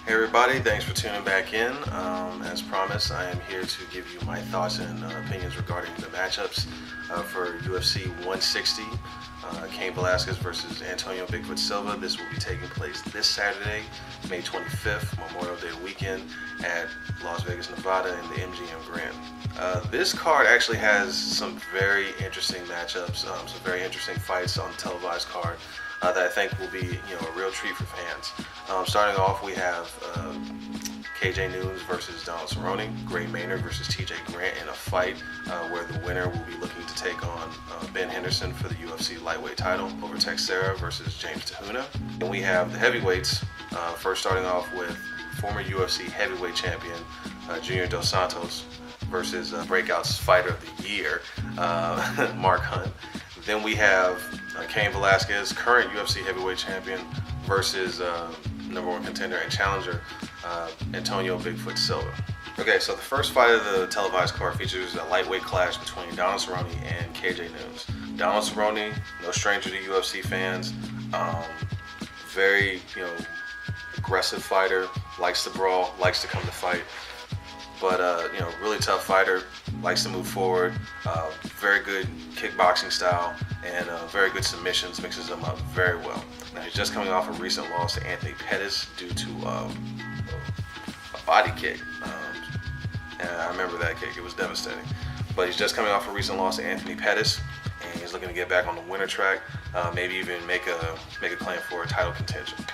Hey everybody, thanks for tuning back in. As promised, I am here to give you my thoughts and opinions regarding the matchups for UFC 160. Cain Velasquez versus Antonio Bigfoot Silva. This will be taking place this Saturday, May 25th, Memorial Day weekend at Las Vegas, Nevada in the MGM Grand. This card actually has some very interesting matchups, some very interesting fights on the televised card. That I think will be, a real treat for fans. Starting off, we have KJ Noons versus Donald Cerrone, Gray Maynard versus TJ Grant in a fight where the winner will be looking to take on Ben Henderson for the UFC lightweight title over Texera versus James Tahuna. And we have the heavyweights, first starting off with former UFC heavyweight champion Junior Dos Santos versus Breakout's Fighter of the Year, Mark Hunt. Then we have Cain Velasquez, current UFC heavyweight champion, versus #1 contender and challenger Antonio Bigfoot Silva. Okay, so the first fight of the televised card features a lightweight clash between Donald Cerrone and KJ Noons. Donald Cerrone, no stranger to UFC fans, very aggressive fighter, likes to brawl, likes to come to fight. But really tough fighter, likes to move forward, very good kickboxing style, and very good submissions, mixes them up very well. Now he's just coming off a recent loss to Anthony Pettis due to a body kick, and I remember that kick, it was devastating. But he's just coming off a recent loss to Anthony Pettis, and he's looking to get back on the winner track, maybe even make a claim for a title contention.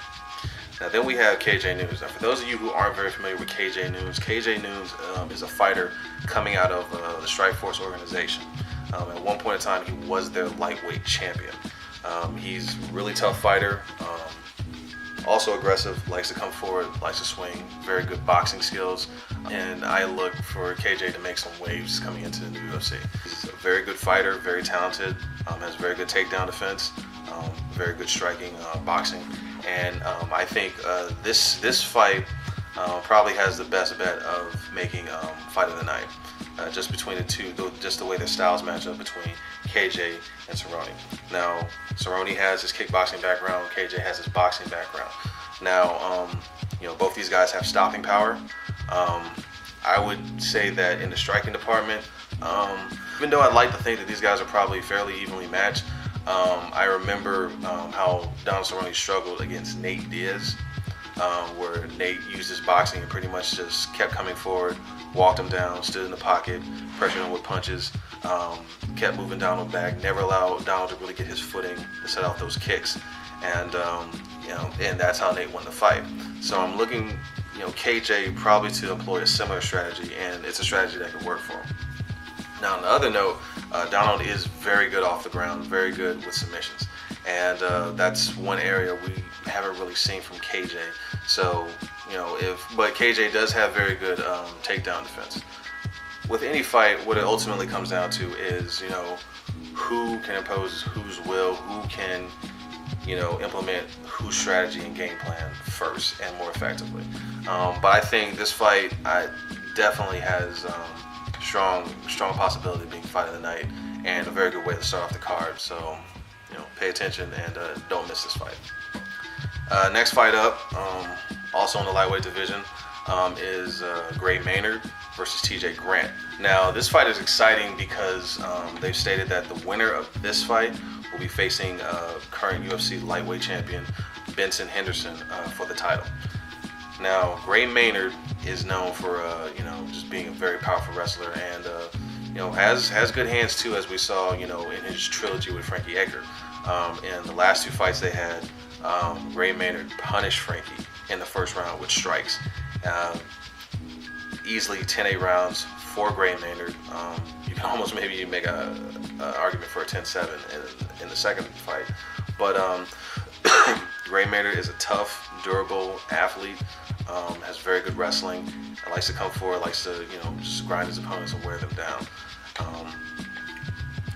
Now then we have KJ Noons. Now for those of you who aren't very familiar with KJ Noons is a fighter coming out of the Strikeforce organization. At one point in time, he was their lightweight champion. He's a really tough fighter, also aggressive, likes to come forward, likes to swing, very good boxing skills, and I look for KJ to make some waves coming into the new UFC. He's a very good fighter, very talented, has very good takedown defense, very good striking, boxing. And I think this fight probably has the best bet of making fight of the night. Just between the two, just the way the styles match up between KJ and Cerrone. Now, Cerrone has his kickboxing background, KJ has his boxing background. Now, both these guys have stopping power. I would say that in the striking department, even though I'd like to think that these guys are probably fairly evenly matched, I remember how Donald Cerrone struggled against Nate Diaz, where Nate used his boxing and pretty much just kept coming forward, walked him down, stood in the pocket, pressured him with punches, kept moving Donald back, never allowed Donald to really get his footing to set off those kicks, and and that's how Nate won the fight. So I'm looking, KJ probably to employ a similar strategy, and it's a strategy that could work for him. Now, on the other note, Donald is very good off the ground, very good with submissions, and that's one area we haven't really seen from KJ. So, but KJ does have very good takedown defense. With any fight, what it ultimately comes down to is, who can impose whose will, who can, implement whose strategy and game plan first and more effectively. But I think this fight definitely has strong possibility of being fight of the night and a very good way to start off the card. So, pay attention and don't miss this fight. Next fight up, also in the lightweight division, is Gray Maynard versus TJ Grant. Now, this fight is exciting because they've stated that the winner of this fight will be facing current UFC lightweight champion Benson Henderson for the title. Now, Gray Maynard is known for just being a very powerful wrestler, and has good hands too, as we saw in his trilogy with Frankie Edgar. In the last two fights they had, Gray Maynard punished Frankie in the first round with strikes. Easily 10-8 rounds for Gray Maynard. You can almost maybe make a argument for a 10-7 in the second fight. But Gray Maynard is a tough, durable athlete, has very good wrestling, and likes to come forward, likes to just grind his opponents and wear them down.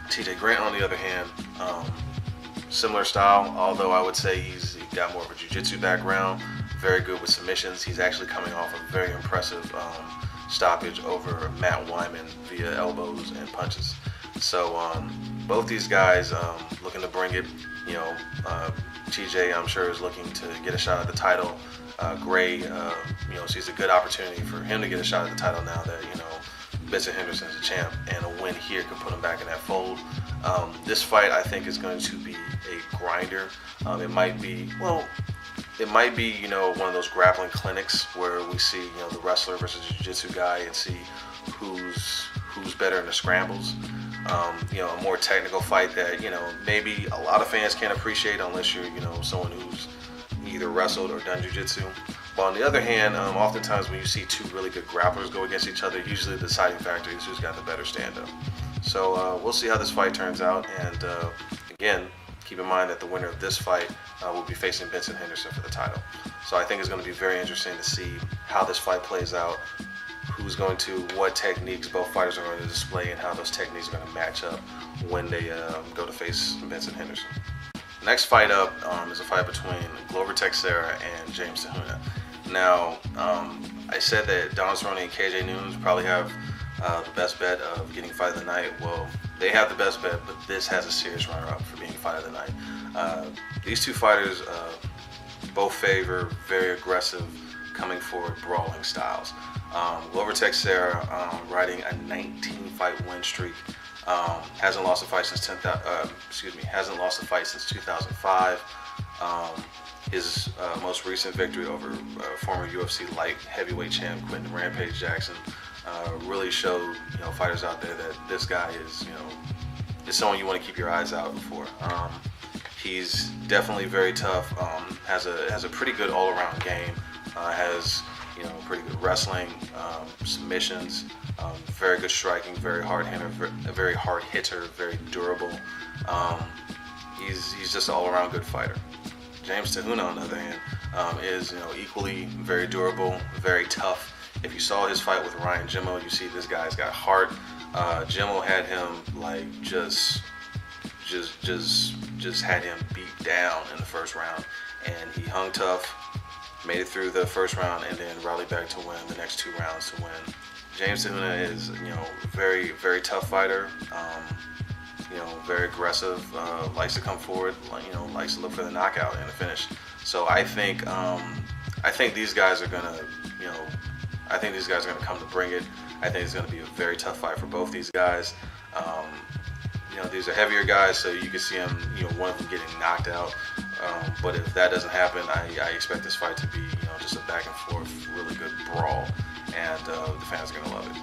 TJ Grant, on the other hand, similar style, although I would say he's got more of a jiu-jitsu background, very good with submissions. He's actually coming off a very impressive stoppage over Matt Wyman via elbows and punches. So both these guys looking to bring it. You know, TJ, I'm sure, is looking to get a shot at the title. Gray, sees a good opportunity for him to get a shot at the title now that, Benson Henderson's a champ, and a win here could put him back in that fold. This fight, I think, is going to be a grinder. It might be, one of those grappling clinics where we see, the wrestler versus the jiu-jitsu guy and see who's better in the scrambles. A more technical fight that, maybe a lot of fans can't appreciate unless you're, someone who's either wrestled or done jiu-jitsu. But on the other hand, oftentimes when you see two really good grapplers go against each other, usually the deciding factor is who's got the better stand-up. So we'll see how this fight turns out. And again, keep in mind that the winner of this fight will be facing Benson Henderson for the title. So I think it's going to be very interesting to see how this fight plays out, what techniques both fighters are going to display, and how those techniques are going to match up when they go to face Benson Henderson. Next fight up is a fight between Glover Teixeira and James Tahuna. Now, I said that Donald Cerrone and KJ Noons probably have the best bet of getting fight of the night. Well, they have the best bet, but this has a serious runner-up for being fight of the night. These two fighters both favor very aggressive, coming forward, brawling styles. Glover Teixeira riding a 19-fight win streak. Hasn't lost a fight since 2005. His most recent victory over former UFC light heavyweight champ Quentin Rampage Jackson really showed fighters out there that this guy is someone you want to keep your eyes out for. He's definitely very tough. Has a pretty good all-around game. Has pretty good wrestling, submissions, very good striking, very hard hitter, very durable. He's just an all-around good fighter. James Tahuna, on the other hand, is equally very durable, very tough. If you saw his fight with Ryan Jimmo, you see this guy's got heart. Jimmo had him just had him beat down in the first round, and he hung tough, made it through the first round, and then rallied back to win the next two rounds to win. James Tahuna is, very, very tough fighter. Very aggressive. Likes to come forward. Likes to look for the knockout and the finish. So I think these guys are gonna, come to bring it. I think it's gonna be a very tough fight for both these guys. These are heavier guys, so you can see them, one of them getting knocked out. But if that doesn't happen, I expect this fight to be, just a back and forth, really good brawl, and the fans are gonna love it.